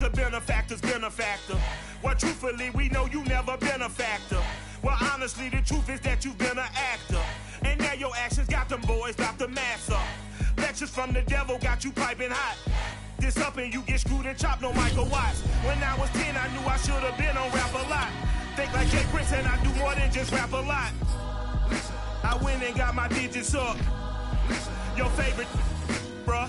the benefactor's been a factor. Well, truthfully, we know you never been a factor. Well, honestly, the truth is that you've been an actor. And now your actions got them boys, drop the mask up. Lectures from the devil got you piping hot. This up and you get screwed and chopped, no Michael Watts. When I was 10, I knew I should have been on rap a lot. Think like Jay Prince and I do more than just rap a lot. I went and got my digits up. Your favorite, bruh.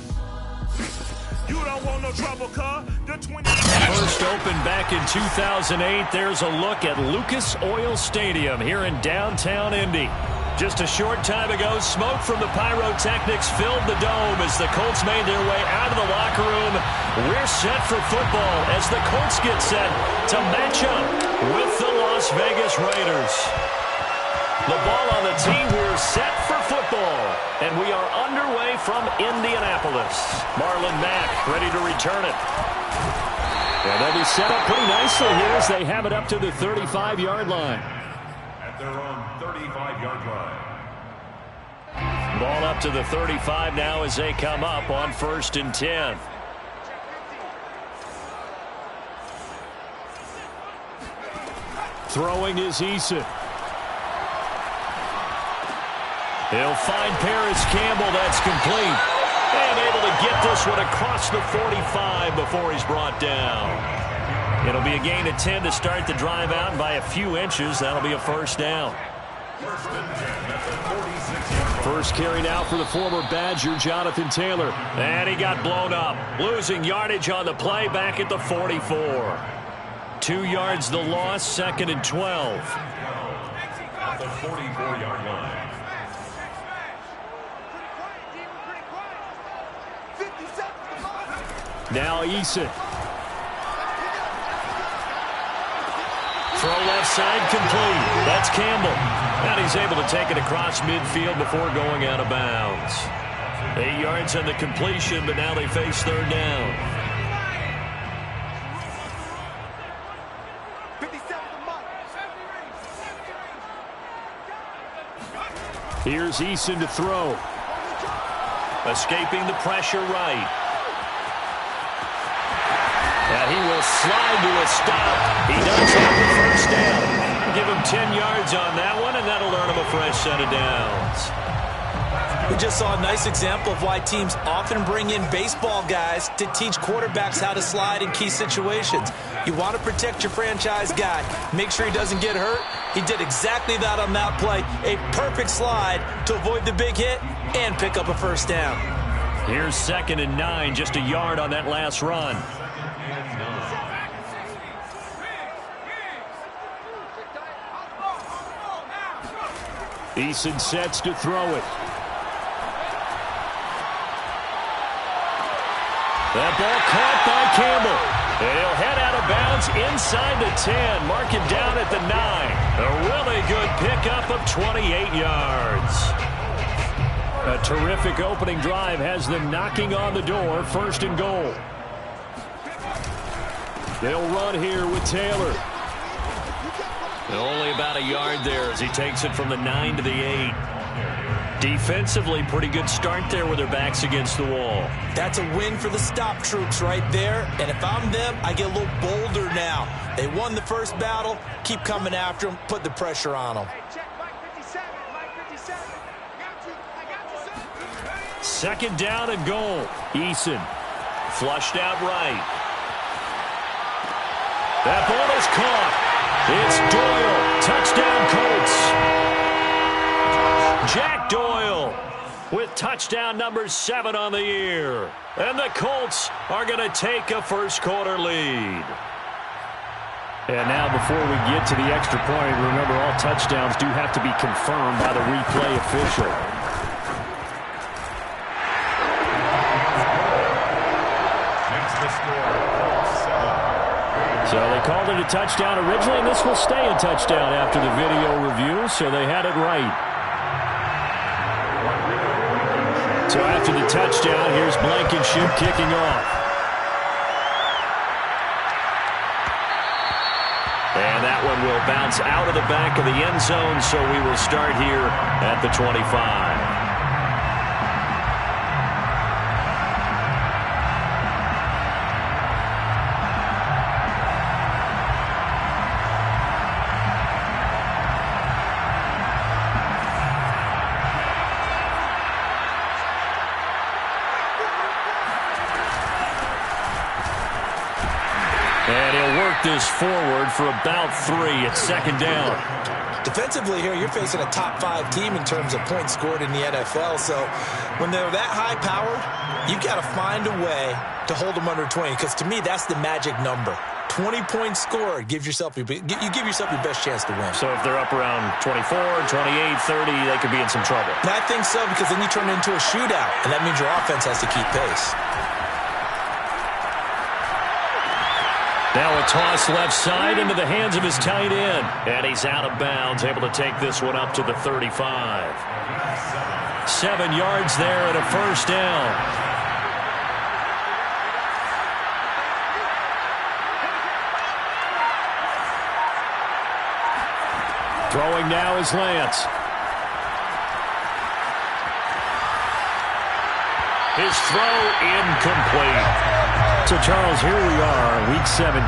You don't want no trouble, cuz. The 20... First opened back in 2008. There's a look at Lucas Oil Stadium here in downtown Indy. Just a short time ago, smoke from the pyrotechnics filled the dome as the Colts made their way out of the locker room. We're set for football as the Colts get set to match up with the Las Vegas Raiders. The ball on the tee. We're set for football. And we are underway from Indianapolis. Marlon Mack ready to return it. And they'll be set up pretty nicely here as they have it up to the 35-yard line. At their own 35-yard line. Ball up to the 35 now as they come up on 1st and 10. Throwing is Eason. He'll find Paris Campbell. That's complete. And able to get this one across the 45 before he's brought down. It'll be a gain of 10 to start the drive out. By a few inches, that'll be a first down. First carry now for the former Badger, Jonathan Taylor. And he got blown up. Losing yardage on the play back at the 44. 2 yards the loss, 2nd and 12. At the 44-yard line. Now Eason. Throw left side complete. That's Campbell. And he's able to take it across midfield before going out of bounds. 8 yards on the completion, but now they face 3rd down. Here's Eason to throw. Escaping the pressure right. And he will slide to a stop. He does have the first down. Give him 10 yards on that one, and that'll earn him a fresh set of downs. We just saw a nice example of why teams often bring in baseball guys to teach quarterbacks how to slide in key situations. You want to protect your franchise guy. Make sure he doesn't get hurt. He did exactly that on that play. A perfect slide to avoid the big hit and pick up a first down. Here's 2nd and 9, just a yard on that last run. Eason sets to throw it. That ball caught by Campbell. And he'll head out of bounds inside the 10. Mark it down at the 9. A really good pickup of 28 yards. A terrific opening drive has them knocking on the door. 1st and goal. They'll run here with Taylor. Only about a yard there as he takes it from the 9 to the 8. Defensively, pretty good start there with their backs against the wall. That's a win for the stop troops right there. And if I'm them, I get a little bolder now. They won the first battle. Keep coming after them. Put the pressure on them. 2nd down and goal. Eason flushed out right. That ball is caught. It's Doyle. Touchdown, Colts. Jack Doyle with touchdown number 7 on the year. And the Colts are going to take a first-quarter lead. And now before we get to the extra point, remember all touchdowns do have to be confirmed by the replay official. So they called it a touchdown originally, and this will stay a touchdown after the video review, so they had it right. So after the touchdown, here's Blankenship kicking off. And that one will bounce out of the back of the end zone, so we will start here at the 25. kick this forward for about 3. It's second down. Defensively here, you're facing a top 5 team in terms of points scored in the NFL. So when they're that high-powered, you've got to find a way to hold them under 20. Because to me, that's the magic number. 20 points scored, you give yourself your best chance to win. So if they're up around 24, 28, 30, they could be in some trouble. And I think so, because then you turn it into a shootout, and that means your offense has to keep pace. Now a toss left side into the hands of his tight end. And he's out of bounds, able to take this one up to the 35. 7 yards there and a first down. Throwing now is Lance. His throw incomplete. So, Charles, here we are, Week 17.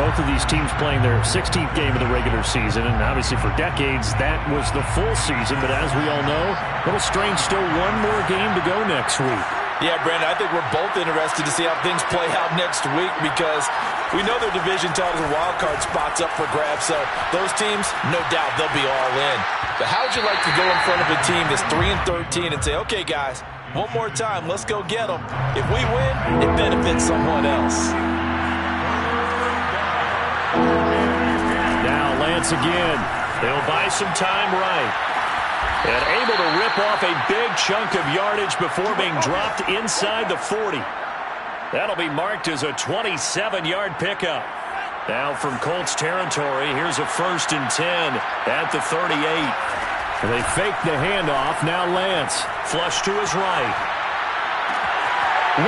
Both of these teams playing their 16th game of the regular season. And obviously for decades, that was the full season. But as we all know, a little strange, still one more game to go next week. Yeah, Brandon, I think we're both interested to see how things play out next week because we know their division titles and wild card spots up for grabs. So those teams, no doubt, they'll be all in. But how would you like to go in front of a team that's 3-13 and say, okay, guys, one more time, let's go get them. If we win, it benefits someone else. Now Lance again. They'll buy some time right. And able to rip off a big chunk of yardage before being dropped inside the 40. That'll be marked as a 27-yard pickup. Now from Colts territory, here's a 1st and 10 at the 38. They fake the handoff. Now Lance, flush to his right.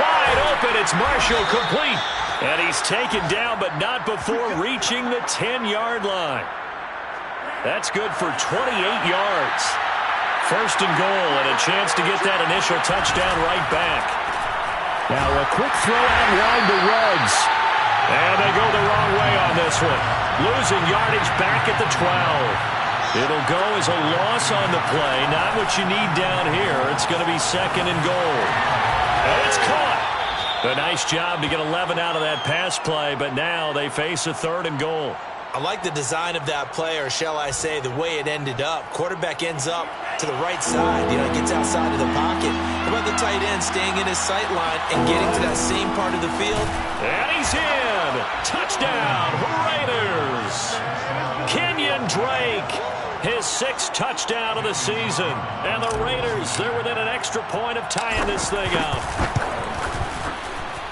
Wide open, it's Marshall, complete. And he's taken down, but not before reaching the 10-yard line. That's good for 28 yards. 1st and goal, and a chance to get that initial touchdown right back. Now a quick throw out wide to Ruggs. And they go the wrong way on this one. Losing yardage back at the 12. It'll go as a loss on the play. Not what you need down here. It's going to be 2nd and goal. And it's caught. A nice job to get 11 out of that pass play, but now they face a 3rd and goal. I like the design of that play, or shall I say the way it ended up. Quarterback ends up to the right side. You know, gets outside of the pocket. How about the tight end staying in his sight line and getting to that same part of the field? And he's in. Touchdown, Raiders. Kenyon Drake, his 6th touchdown of the season. And the Raiders, they're within an extra point of tying this thing up.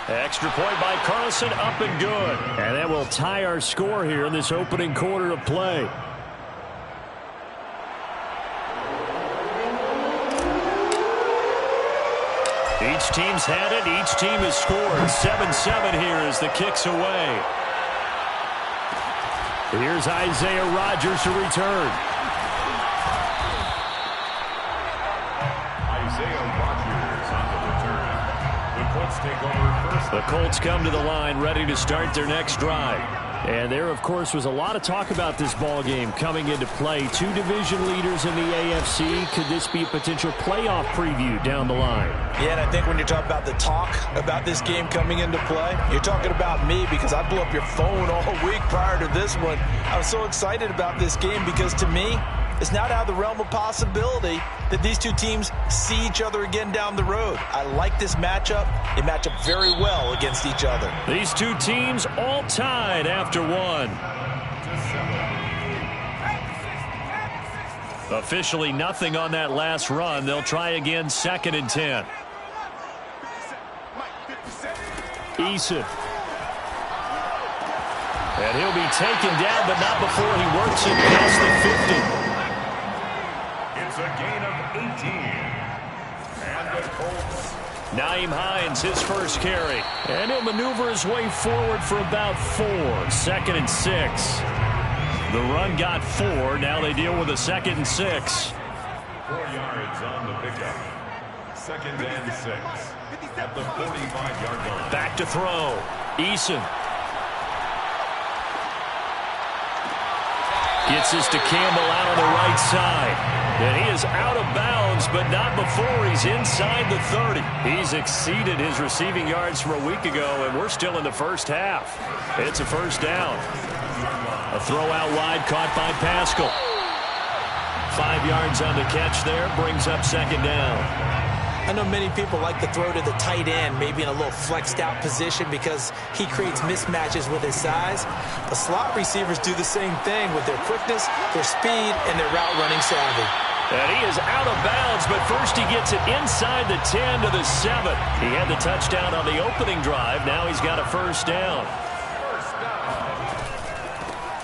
Extra point by Carlson, up and good. And that will tie our score here in this opening quarter of play. Each team's had it. Each team has scored. 7-7 here as the kick's away. Here's Isaiah Rodgers to return. Isaiah Rodgers on the return. The Colts take over first. The Colts come to the line ready to start their next drive. And there, of course, was a lot of talk about this ball game coming into play. 2 division leaders in the AFC. Could this be a potential playoff preview down the line? Yeah, and I think when you're talking about the talk about this game coming into play, you're talking about me because I blew up your phone all week prior to this one. I was so excited about this game because to me, it's not out of the realm of possibility that these two teams see each other again down the road. I like this matchup. They match up very well against each other. These two teams all tied after one. Officially nothing on that last run. They'll try again, 2nd and 10. Eason. And he'll be taken down, but not before he works it past the 50. It's a gain of 18. And the Colts. Naeem Hines, his first carry. And he'll maneuver his way forward for about 4. 2nd and 6. The run got 4. Now they deal with a 2nd and 6. 4 yards on the pickup. 2nd and 6. At the 45-yard line. Back to throw. Eason. Gets this to Campbell out on the right side. And he is out of bounds bounds, but not before he's inside the 30. He's exceeded his receiving yards from a week ago, and we're still in the first half. It's a first down. A throw out wide caught by Pascal. 5 yards on the catch there, brings up second down. I know many people like to throw to the tight end, maybe in a little flexed out position because he creates mismatches with his size. The slot receivers do the same thing with their quickness, their speed, and their route running savvy. And he is out of bounds, but first he gets it inside the 10 to the 7. He had the touchdown on the opening drive. Now he's got a first down.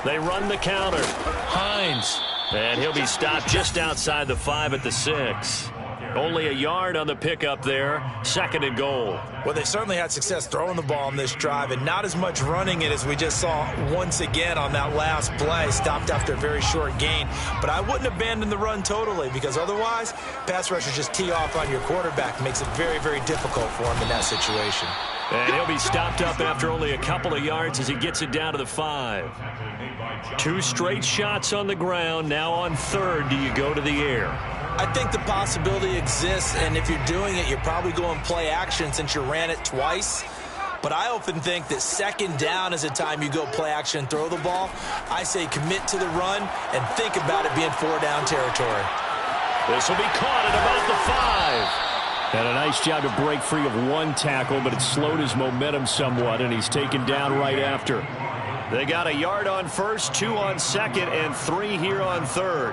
They run the counter. Hines. And he'll be stopped just outside the 5 at the 6. Only a yard on the pickup there. Second and goal. Well, they certainly had success throwing the ball on this drive, and not as much running it as we just saw once again on that last play. Stopped after a very short gain. But I wouldn't abandon the run totally, because otherwise, pass rushers just tee off on your quarterback. Makes it very, very difficult for him in that situation. And he'll be stopped up after only a couple of yards as he gets it down to the 5. 2 straight shots on the ground. Now on third, do you go to the air? I think the possibility exists, and if you're doing it, you're probably going play action since you ran it twice. But I often think that second down is a time you go play action and throw the ball. I say commit to the run and think about it being 4-down territory. This will be caught at about the 5. And a nice job to break free of one tackle, but it slowed his momentum somewhat, and he's taken down right after. They got a yard on first, 2 on second, and 3 here on third.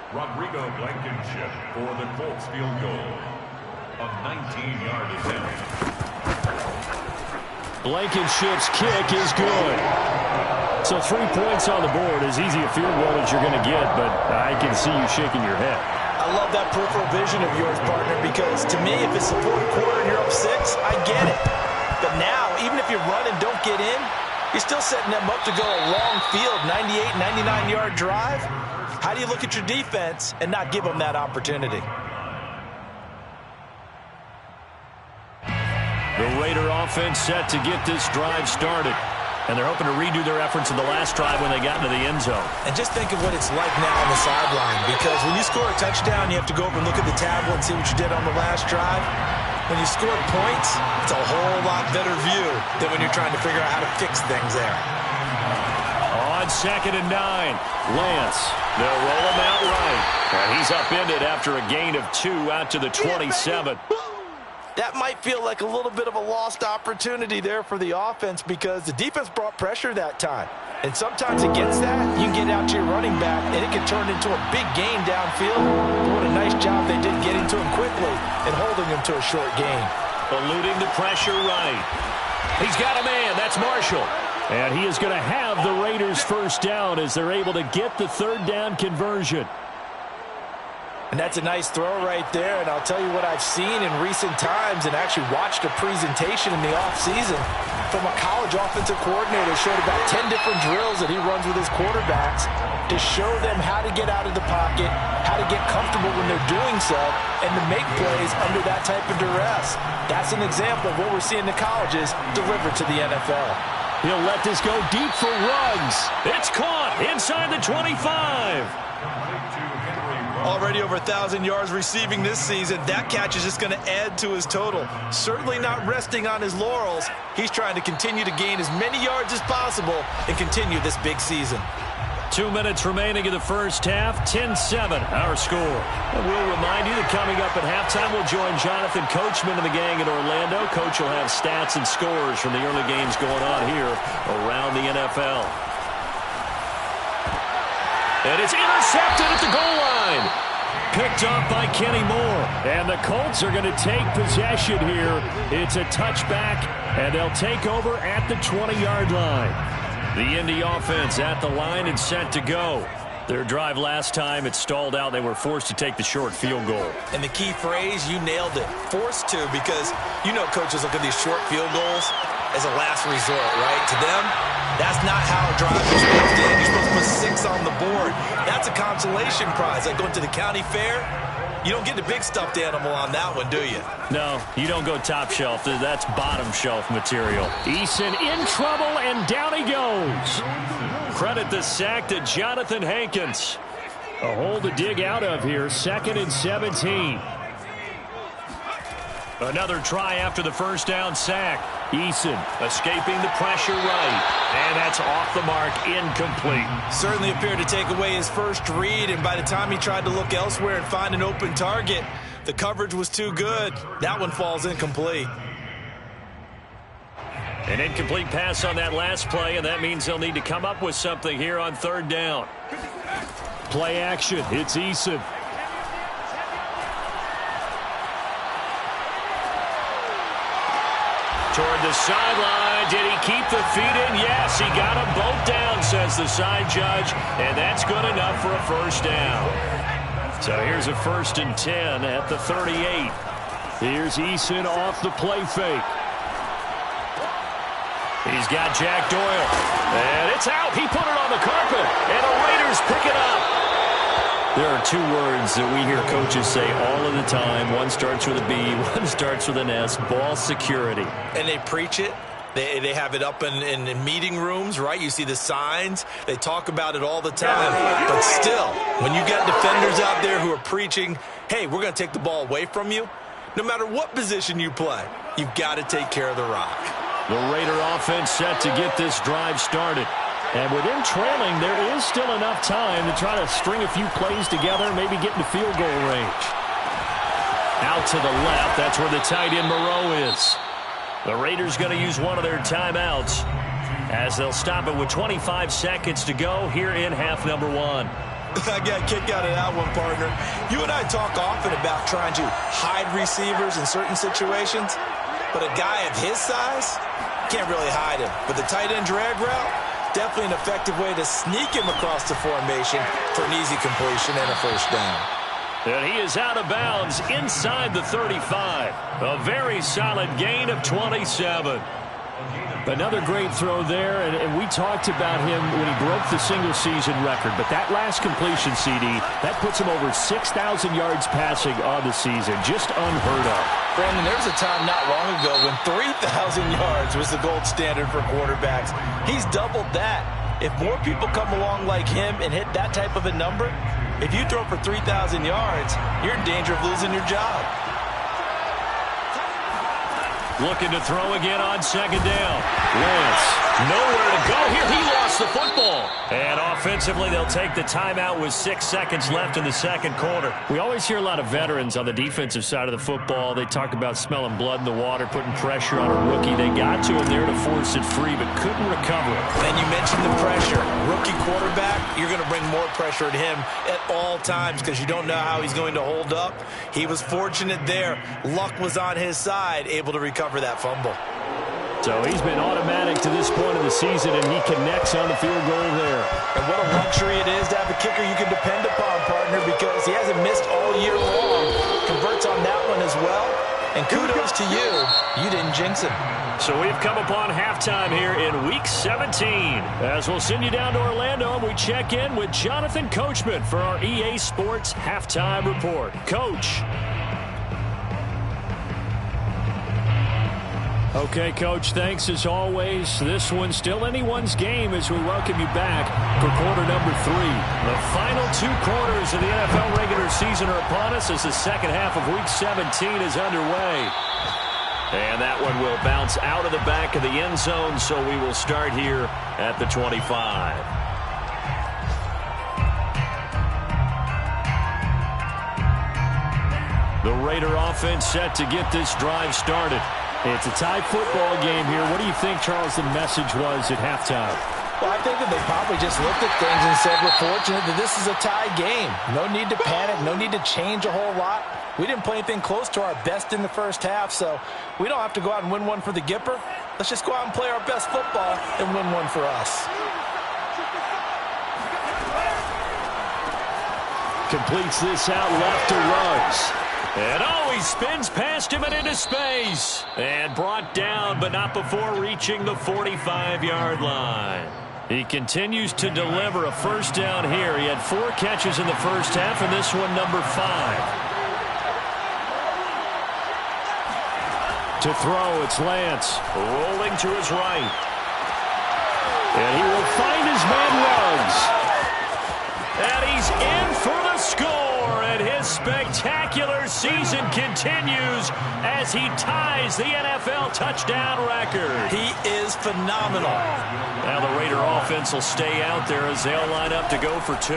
Rodrigo Blankenship for the Colts field goal. A 19-yard attempt. Blankenship's kick is good. So 3 points on the board, as easy a field goal as you're going to get, but I can see you shaking your head. I love that peripheral vision of yours, partner, because to me, if it's the fourth quarter and you're up 6, I get it. But now, even if you run and don't get in, you're still setting them up to go a long field, 98, 99-yard drive. How do you look at your defense and not give them that opportunity? The Raider offense set to get this drive started. And they're hoping to redo their efforts in the last drive when they got into the end zone. And just think of what it's like now on the sideline, because when you score a touchdown, you have to go over and look at the tablet and see what you did on the last drive. When you score points, it's a whole lot better view than when you're trying to figure out how to fix things there. On second and 9, Lance. They'll roll him out right. And he's upended after a gain of 2 out to the 27. That might feel like a little bit of a lost opportunity there for the offense because the defense brought pressure that time. And sometimes against that, you can get out to your running back, and it can turn into a big gain downfield. But what a nice job they did getting to him quickly and holding him to a short gain. Eluding the pressure right. He's got a man. That's Marshall. And he is going to have the Raiders first down as they're able to get the third down conversion. And that's a nice throw right there. And I'll tell you what I've seen in recent times and actually watched a presentation in the offseason from a college offensive coordinator. Showed about 10 different drills that he runs with his quarterbacks to show them how to get out of the pocket, how to get comfortable when they're doing so, and to make plays under that type of duress. That's an example of what we're seeing the colleges deliver to the NFL. He'll let this go deep for Ruggs. It's caught inside the 25. Already over 1,000 yards receiving this season. That catch is just going to add to his total. Certainly not resting on his laurels. He's trying to continue to gain as many yards as possible and continue this big season. 2 minutes remaining in the first half. 10-7, our score. And we'll remind you that coming up at halftime, we'll join Jonathan Coachman and the gang in Orlando. Coach will have stats and scores from the early games going on here around the NFL. And it's intercepted at the goal line. Picked off by Kenny Moore. And the Colts are going to take possession here. It's a touchback, and they'll take over at the 20-yard line. The Indy offense at the line and set to go. Their drive last time, it stalled out. They were forced to take the short field goal. And the key phrase, you nailed it. Forced to, because you know coaches look at these short field goals as a last resort, right? To them, that's not how a drive is supposed to end. You're supposed to put 6 on the board. That's a consolation prize. Like going to the county fair, you don't get the big stuffed animal on that one, do you? No, you don't go top shelf. That's bottom shelf material. Eason in trouble, and down he goes. credit the sack to Jonathan Hankins. A hole to dig out of here, 2nd and 17. Another try after the first down sack. Eason escaping the pressure right. And that's off the mark, incomplete. Certainly appeared to take away his first read, and by the time he tried to look elsewhere and find an open target, the coverage was too good. That one falls incomplete. An incomplete pass on that last play, and that means they'll need to come up with something here on 3rd down. Play action. It's Eason. Toward the sideline. Did he keep the feet in? Yes, he got them both down, says the side judge, and that's good enough for a first down. So here's a 1st and 10 at the 38. Here's Eason off the play fake. He's got Jack Doyle. And it's out. He put it on the carpet. And the Raiders pick it up. There are 2 words that we hear coaches say all of the time. One starts with a B, one starts with an S. Ball security. And they preach it. They have it up in meeting rooms, right? You see the signs. They talk about it all the time. But still, when you got defenders out there who are preaching, hey, we're going to take the ball away from you, no matter what position you play, you've got to take care of the rock. The Raider offense set to get this drive started. And with them trailing, there is still enough time to try to string a few plays together, maybe get into field goal range. Out to the left, that's where the tight end Moreau is. The Raiders going to use one of their timeouts as they'll stop it with 25 seconds to go here in half number 1. I got a kick out of that one, partner. You and I talk often about trying to hide receivers in certain situations, but a guy of his size can't really hide him. But the tight end drag route, definitely an effective way to sneak him across the formation for an easy completion and a first down. And he is out of bounds inside the 35. A very solid gain of 27. Another great throw there, and we talked about him when he broke the single-season record. But that last completion, CD, that puts him over 6,000 yards passing on the season. Just unheard of. Brandon, there was a time not long ago when 3,000 yards was the gold standard for quarterbacks. He's doubled that. If more people come along like him and hit that type of a number, if you throw for 3,000 yards, you're in danger of losing your job. Looking to throw again on 2nd down. Lance, nowhere to go here. He lost the football. And offensively, they'll take the timeout with 6 seconds left in the 2nd quarter. We always hear a lot of veterans on the defensive side of the football. They talk about smelling blood in the water, putting pressure on a rookie. They got to him there to force it free, but couldn't recover it. And you mentioned the pressure. Rookie quarterback, you're going to bring more pressure at him at all times because you don't know how he's going to hold up. He was fortunate there. Luck was on his side, able to recover that fumble. So he's been automatic to this point of the season, and he connects on the field goal there. And what a luxury it is to have a kicker you can depend upon, partner, because he hasn't missed all year long. Converts on that one as well. And kudos to you. You didn't jinx him. So we've come upon halftime here in Week 17. As we'll send you down to Orlando, and we check in with Jonathan Coachman for our EA Sports Halftime Report. Coach. Okay, Coach, thanks as always. This one's still anyone's game as we welcome you back for quarter number 3. The final 2 quarters of the NFL regular season are upon us as the second half of Week 17 is underway. And that one will bounce out of the back of the end zone, so we will start here at the 25. The Raider offense set to get this drive started. It's a tie football game here. What do you think, Charles, the message was at halftime? Well, I think that they probably just looked at things and said, we're fortunate that this is a tie game. No need to panic. No need to change a whole lot. We didn't play anything close to our best in the first half, so we don't have to go out and win one for the Gipper. Let's just go out and play our best football and win one for us. Completes this out left to Ruggs. And he spins past him and into space. And brought down, but not before reaching the 45-yard line. He continues to deliver a first down here. He had 4 catches in the first half, and this one number 5. To throw, it's Lance. Rolling to his right. And he will find his man Ruggs. And he's in for the score. And his spectacular season continues as he ties the NFL touchdown record. He is phenomenal. Now the Raider offense will stay out there as they'll line up to go for 2.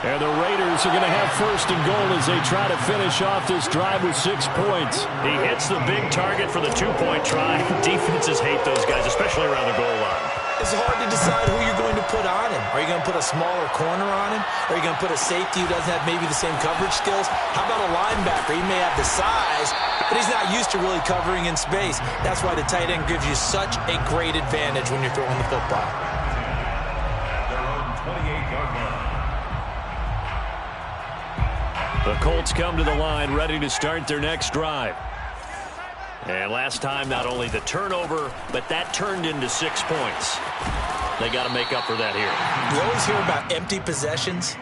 And the Raiders are going to have first and goal as they try to finish off this drive with 6 points. He hits the big target for the 2-point try. Defenses hate those guys, especially around the goal line. It's hard to decide who you're going to put on him. Are you going to put a smaller corner on him? Are you going to put a safety who doesn't have maybe the same coverage skills? How about a linebacker? He may have the size, but he's not used to really covering in space. That's why the tight end gives you such a great advantage when you're throwing the football. Their own 28-yard line. The Colts come to the line ready to start their next drive. And last time, not only the turnover, but that turned into 6 points. They got to make up for that here. You always hear about empty possessions,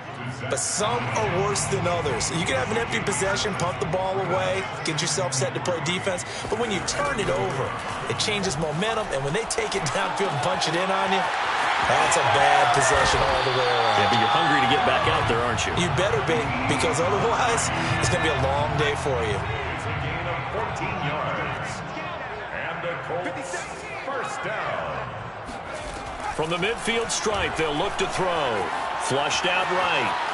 but some are worse than others. You can have an empty possession, punt the ball away, get yourself set to play defense, but when you turn it over, it changes momentum, and when they take it downfield and punch it in on you, that's a bad possession all the way around. Yeah, but you're hungry to get back out there, aren't you? You better be, because otherwise, it's going to be a long day for you. It's a gain of 14 yards. And the Colts, first down. From the midfield stripe, they'll look to throw. Flushed out right.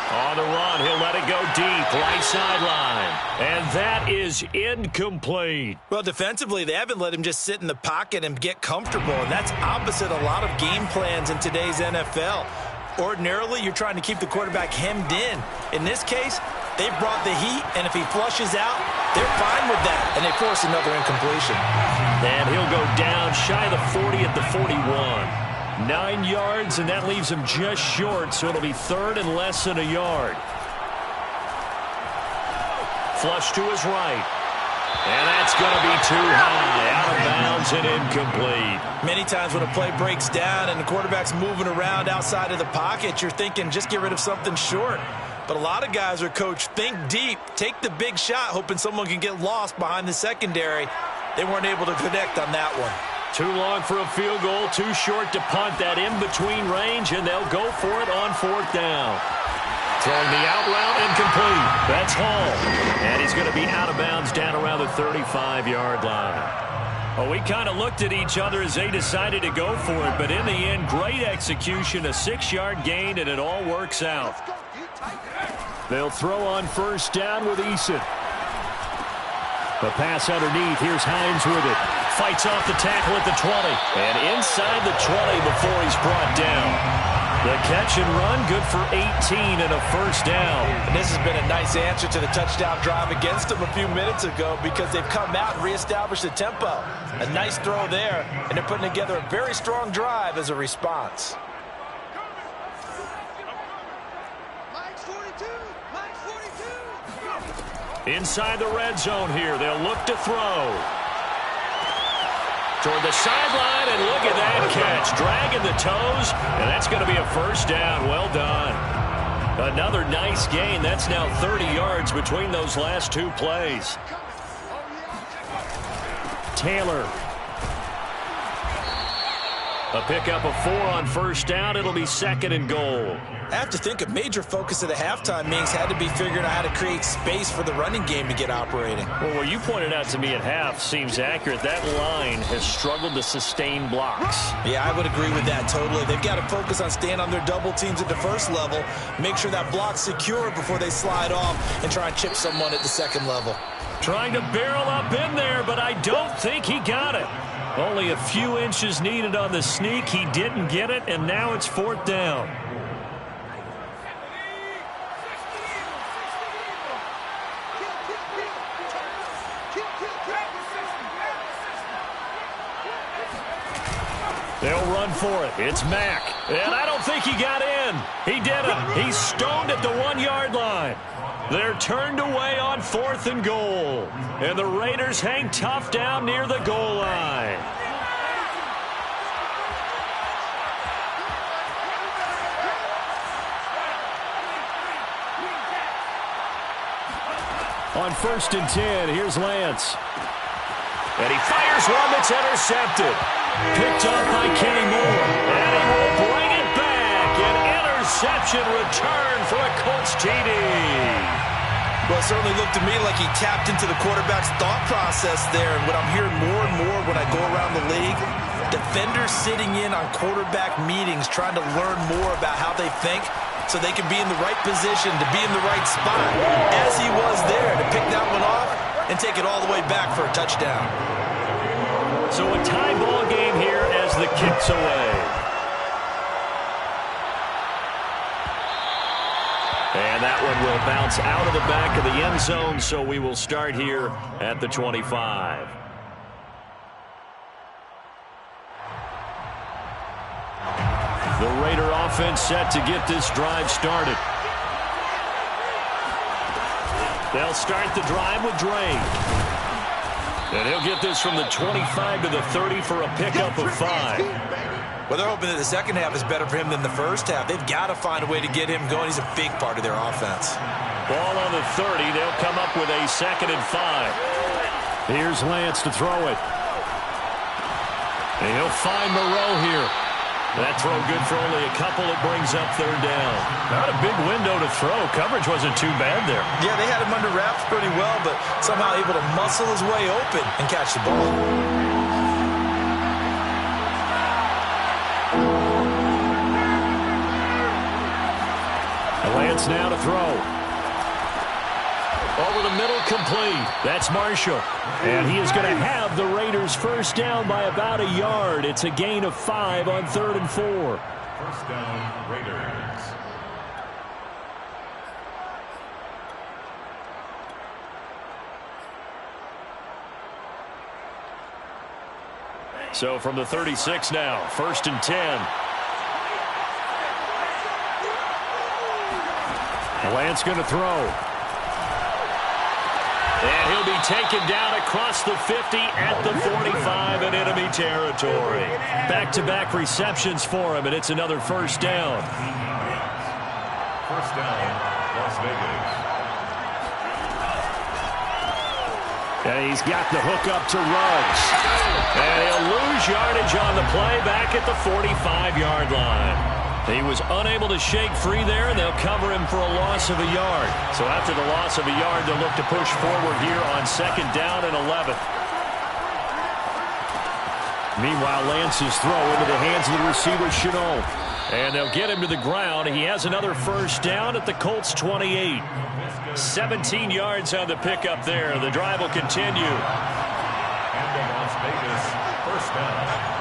On the run, he'll let it go deep, right sideline. And that is incomplete. Well, defensively, they haven't let him just sit in the pocket and get comfortable, and that's opposite a lot of game plans in today's NFL. Ordinarily, you're trying to keep the quarterback hemmed in. In this case, they've brought the heat, and if he flushes out, they're fine with that, and they force another incompletion. And he'll go down shy of the 40 at the 41. 9 yards, and that leaves him just short, so it'll be third and less than a yard. Flush to his right. And that's going to be too high. Out of bounds and incomplete. Many times when a play breaks down and the quarterback's moving around outside of the pocket, you're thinking just get rid of something short. But a lot of guys are coached, think deep, take the big shot, hoping someone can get lost behind the secondary. They weren't able to connect on that one. Too long for a field goal, too short to punt. That in-between range, and they'll go for it on 4th down. Throwing the out route, incomplete. That's Hall. And he's going to be out of bounds down around the 35-yard line. Well, we kind of looked at each other as they decided to go for it, but in the end, great execution, a 6-yard gain, and it all works out. They'll throw on 1st down with Eason. The pass underneath. Here's Hines with it. Fights off the tackle at the 20. And inside the 20 before he's brought down. The catch and run, good for 18 and a 1st down. And this has been a nice answer to the touchdown drive against them a few minutes ago because they've come out and reestablished the tempo. A nice throw there, and they're putting together a very strong drive as a response. Inside the red zone here, they'll look to throw. Toward the sideline, and look at that catch. Dragging the toes, and that's going to be a 1st down. Well done. Another nice gain. That's now 30 yards between those last 2 plays. Taylor. A pickup of 4 on 1st down. It'll be 2nd and goal. I have to think a major focus of the halftime meetings had to be figuring out how to create space for the running game to get operating. Well, what you pointed out to me at half seems accurate. That line has struggled to sustain blocks. Yeah, I would agree with that totally. They've got to focus on staying on their double teams at the 1st level, make sure that block's secure before they slide off and try and chip someone at the 2nd level. Trying to barrel up in there, but I don't think he got it. Only a few inches needed on the sneak. He didn't get it, and now it's 4th down. They'll run for it. It's Mack. And I don't think he got in. He didn't. He's stoned at the 1-yard line. They're turned away on 4th and goal. And the Raiders hang tough down near the goal line. On 1st and 10, here's Lance. And he fires one that's intercepted. Picked up by Kenny Moore. And he will bring it back. An interception return for a Colts TD. Well, it certainly looked to me like he tapped into the quarterback's thought process there. And what I'm hearing more and more when I go around the league, defenders sitting in on quarterback meetings trying to learn more about how they think so they can be in the right position to be in the right spot, as he was there, to pick that one off and take it all the way back for a touchdown. So a tie ball game here as the kick's away. And that one will bounce out of the back of the end zone, so we will start here at the 25. The Raider offense set to get this drive started. They'll start the drive with Drake. And he'll get this from the 25 to the 30 for a pickup of 5. Well, they're hoping that the second half is better for him than the first half. They've got to find a way to get him going. He's a big part of their offense. Ball on the 30. They'll come up with a 2nd and 5. Here's Lance to throw it. And he'll find Moreau here. That throw good for only a couple. It brings up 3rd down. Not a big window to throw. Coverage wasn't too bad there. Yeah, they had him under wraps pretty well, but somehow able to muscle his way open and catch the ball. Lance now to throw. Over the middle, complete. That's Marshall. And he is going to have the Raiders first down by about a yard. It's a gain of 5 on 3rd and 4. First down, Raiders. So from the 36 now, 1st and 10. Lance going to throw. And he'll be taken down across the 50 at the 45 in enemy territory. Back-to-back receptions for him, and it's another first down. First down, Las Vegas. And he's got the hook up to Ruggs. And he'll lose yardage on the play back at the 45-yard line. He was unable to shake free there, and they'll cover him for a loss of a yard. So after the loss of a yard, they'll look to push forward here on 2nd down and 11. Meanwhile, Lance's throw into the hands of the receiver, Chenault. And they'll get him to the ground. He has another first down at the Colts 28. 17 yards on the pickup there. The drive will continue. And the Las Vegas first down.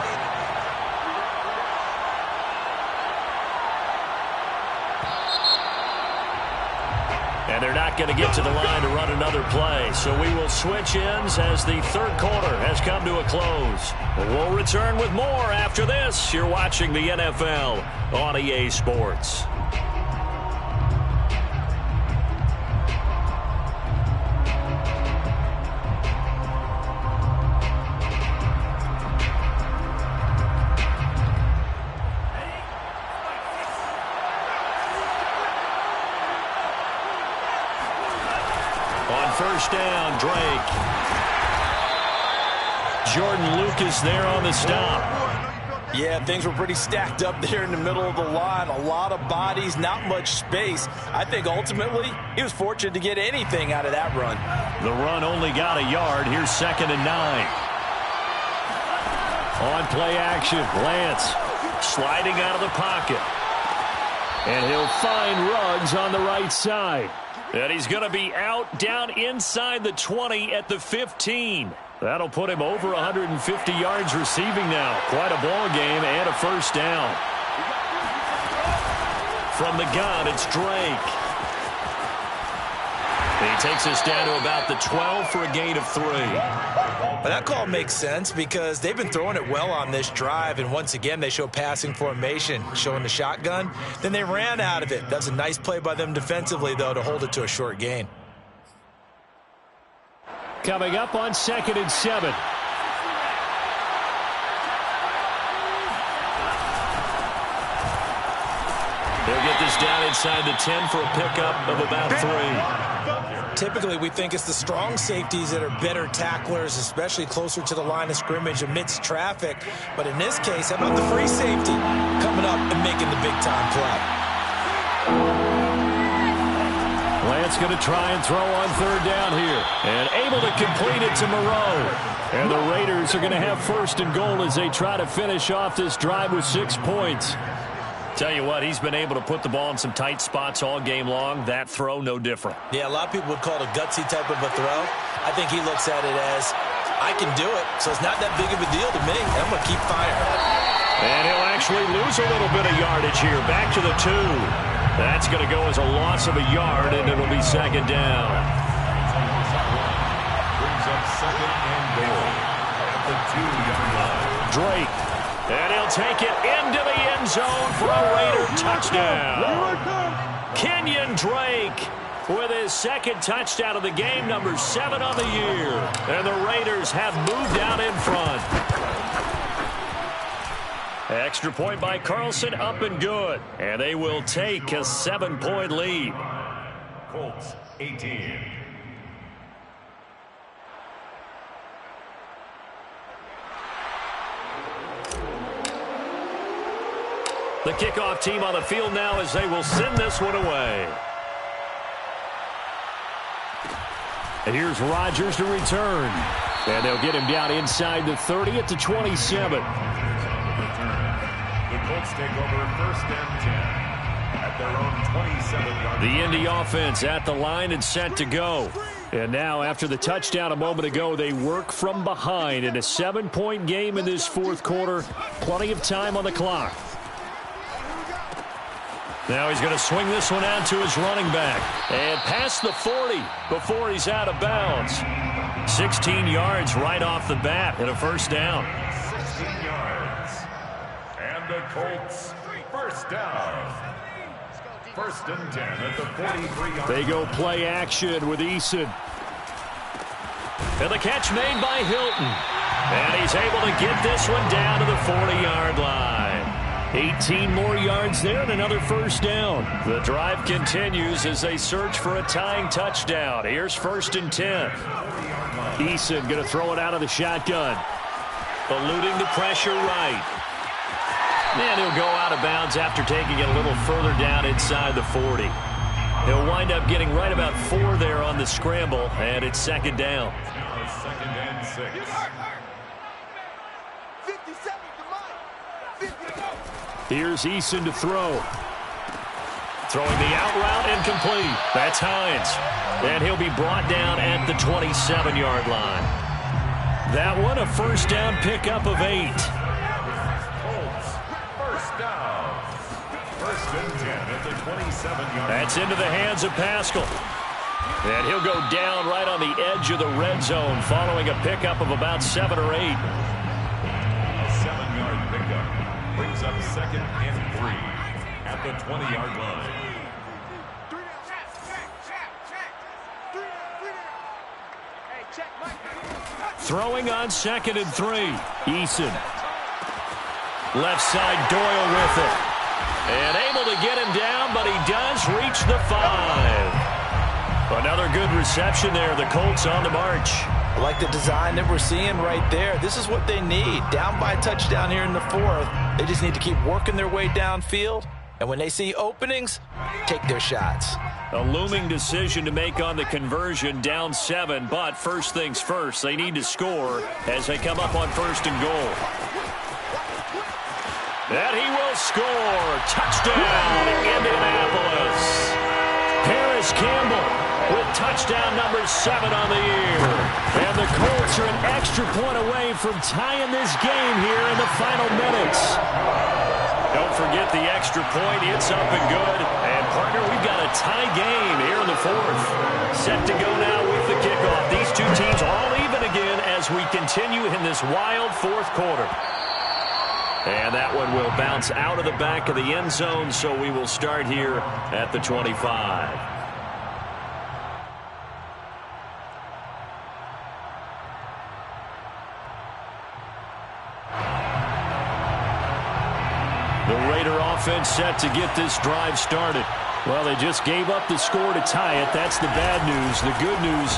And they're not going to get to the line to run another play. So we will switch ends as the 3rd quarter has come to a close. We'll return with more after this. You're watching the NFL on EA Sports. First down, Drake. Jordan Lucas there on the stop. Yeah, things were pretty stacked up there in the middle of the line. A lot of bodies, not much space. I think ultimately he was fortunate to get anything out of that run. The run only got a yard. Here's 2nd and 9. On play action, Lance sliding out of the pocket. And he'll find Ruggs on the right side. And he's going to be out down inside the 20 at the 15. That'll put him over 150 yards receiving now. Quite a ball game and a first down. From the gun, it's Drake. He takes us down to about the 12 for a gain of 3. Well, that call makes sense because they've been throwing it well on this drive, and once again they show passing formation, showing the shotgun. Then they ran out of it. That's a nice play by them defensively, though, to hold it to a short gain. Coming up on 2nd and 7. They'll get get this down inside the 10 for a pickup of about 3. Typically, we think it's the strong safeties that are better tacklers, especially closer to the line of scrimmage amidst traffic. But in this case, how about the free safety coming up and making the big-time play? Lance going to try and throw on 3rd down here. And able to complete it to Moreau. And the Raiders are going to have 1st and goal as they try to finish off this drive with 6 points. Tell you what, he's been able to put the ball in some tight spots all game long. That throw, no different. Yeah, a lot of people would call it a gutsy type of a throw. I think he looks at it as, I can do it, so it's not that big of a deal to me. I'm going to keep firing. And he'll actually lose a little bit of yardage here. Back to the 2. That's going to go as a loss of a yard, and it'll be 2nd down. Brings up 2nd and goal at the 2-yard line. Drake. And he'll take it into the end zone for a Raider touchdown. Kenyon Drake with his 2nd touchdown of the game, number 7 on the year. And the Raiders have moved out in front. Extra point by Carlson, up and good. And they will take a 7-point lead. Colts 18. The kickoff team on the field now as they will send this one away. And here's Rodgers to return. And they'll get him down inside the 30 at the 27. The Colts take over 1st and 10 at their own 27-yard line. The Indy offense at the line and set to go. And now, after the touchdown a moment ago, they work from behind in a 7-point game in this 4th quarter. Plenty of time on the clock. Now he's going to swing this one out to his running back. And past the 40 before he's out of bounds. 16 yards right off the bat and a 1st down. 16 yards. And the Colts 1st down. 1st and 10 at the 43-yard line. They go play action with Eason. And the catch made by Hilton. And he's able to get this one down to the 40-yard line. 18 more yards there and another 1st down. The drive continues as they search for a tying touchdown. Here's 1st and 10. Eason going to throw it out of the shotgun. Eluding the pressure right. And he'll go out of bounds after taking it a little further down inside the 40. He'll wind up getting right about 4 there on the scramble, and it's 2nd down. Now 2nd and 6. Here's Eason to throw. Throwing the out route incomplete. That's Hines. And he'll be brought down at the 27-yard line. That one a 1st down pickup of 8. Colts 1st down. 1st and 10 at the 27-yard line. That's into the hands of Pascal. And he'll go down right on the edge of the red zone following a pickup of about 7 or 8. A 7-yard pickup brings up 2nd and 3 at the 20-yard line. Throwing on 2nd and 3. Eason. Left side, Doyle with it. And able to get him down, but he does reach the 5. Another good reception there. The Colts on the march. I like the design that we're seeing right there. This is what they need. Down by a touchdown here in the 4th. They just need to keep working their way downfield. And when they see openings, take their shots. A looming decision to make on the conversion, down 7. But first things first, they need to score as they come up on 1st and goal. And he will score. Touchdown, Indianapolis. Paris Campbell with touchdown number 7 on the year. And the Colts are an extra point away from tying this game here in the final minutes. Don't forget the extra point. It's up and good. And, partner, we've got a tie game here in the 4th. Set to go now with the kickoff. These two teams all even again as we continue in this wild 4th quarter. And that one will bounce out of the back of the end zone, so we will start here at the 25. The The Raider offense set to get this drive started. Well, they just gave up the score to tie it. That's the bad news. The good news,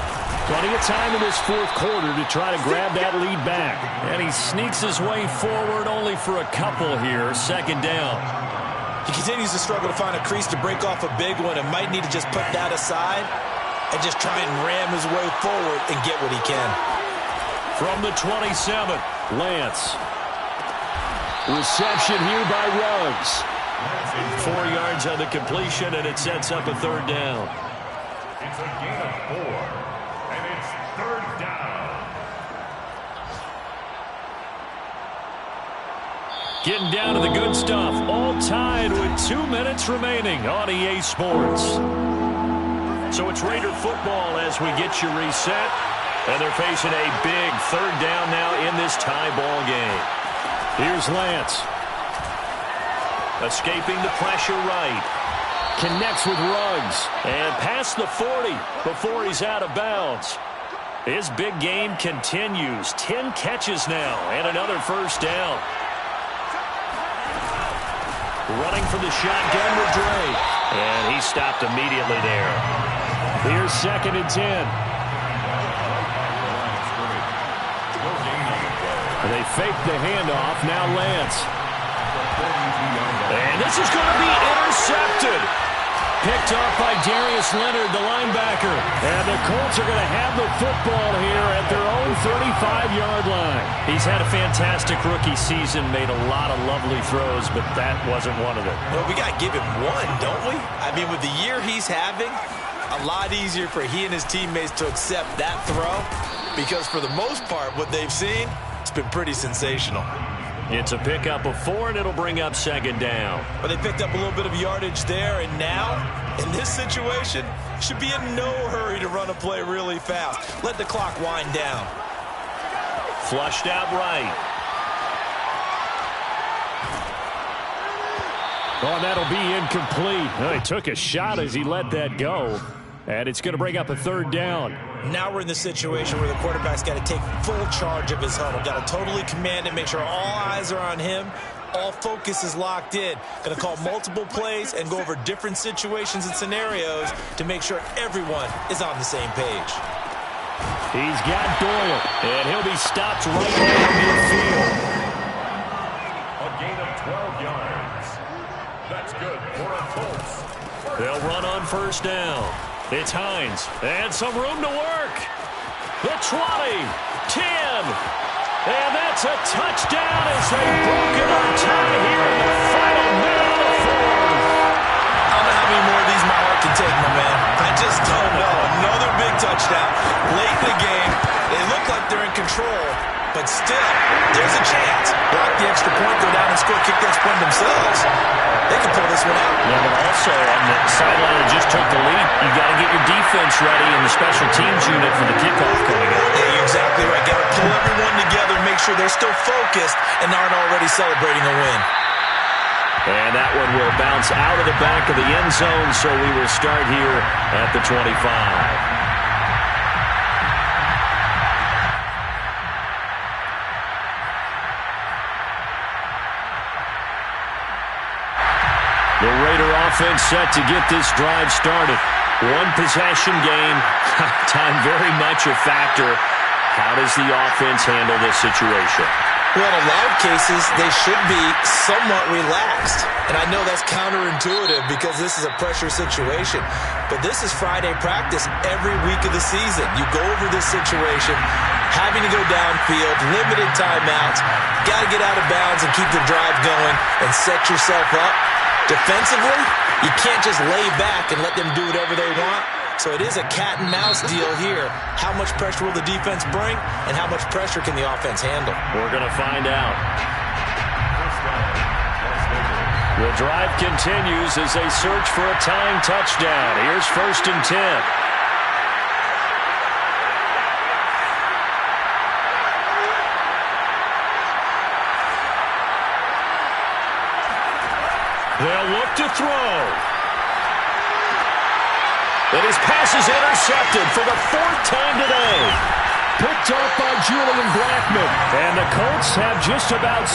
plenty of time in this fourth quarter to try to grab that lead back. And he sneaks his way forward only for a couple here. Second down. He continues to struggle to find a crease to break off a big one and might need to just put that aside and just try and ram his way forward and get what he can. From the 27, Lance. Reception here by Ruggs. 4 yards on the completion, and it sets up a third down. It's a gain of 4, and it's third down. Getting down to the good stuff. All tied with 2 minutes remaining on EA Sports. So it's Raider football as we get you reset. And they're facing a big third down now in this tie ball game. Here's Lance. Escaping the pressure right. Connects with Ruggs. And past the 40 before he's out of bounds. His big game continues. 10 catches now and another first down. Running for the shotgun with Drake. And he stopped immediately there. Here's 2nd and 10. They fake the handoff. Now Lance. And this is going to be intercepted. Picked off by Darius Leonard, the linebacker. And the Colts are going to have the football here at their own 35-yard line. He's had a fantastic rookie season, made a lot of lovely throws, but that wasn't one of them. Well, we got to give him one, don't we? I mean, with the year he's having, a lot easier for he and his teammates to accept that throw because for the most part, what they've seen, it's been pretty sensational. It's a pickup of 4, and it'll bring up 2nd down. But they picked up a little bit of yardage there, and now, in this situation, should be in no hurry to run a play really fast. Let the clock wind down. Flushed out right. Oh, that'll be incomplete. Well, he took a shot as he let that go. And it's going to bring up a third down. Now we're in the situation where the quarterback's got to take full charge of his huddle. Got to totally command it, make sure all eyes are on him. All focus is locked in. Going to call multiple plays and go over different situations and scenarios to make sure everyone is on the same page. He's got Doyle, and he'll be stopped right down midfield. A gain of 12 yards. That's good for a Colts. They'll run on first down. It's Hines, and some room to work. The 20, 10, and that's a touchdown as they've broken our tie here in the final minute of the fourth. I don't know how many more of these my heart can take, my man. I just don't know. Another big touchdown. Late in the game, they look like they're in control, but still, there's a chance. Block the extra point, go down and score, kick the extra point themselves. They can pull this one out. Yeah, but also on the sideline that just took the lead, you got to get your defense ready and the special teams unit for the kickoff coming up. Yeah, you're exactly right. Got to pull everyone together, make sure they're still focused and aren't already celebrating a win. And that one will bounce out of the back of the end zone, so we will start here at the 25. The Raider offense set to get this drive started. One possession game. Time very much a factor. How does the offense handle this situation? Well, in a lot of cases, they should be somewhat relaxed. And I know that's counterintuitive because this is a pressure situation. But this is Friday practice every week of the season. You go over this situation, having to go downfield, limited timeouts, got to get out of bounds and keep the drive going and set yourself up. Defensively, you can't just lay back and let them do whatever they want. So it is a cat and mouse deal here. How much pressure will the defense bring, and how much pressure can the offense handle? We're going to find out. The drive continues as they search for a tying touchdown. Here's 1st and 10. They'll look to throw. And his pass is intercepted for the 4th time today. Picked up by Julian Blackmon. And the Colts have just about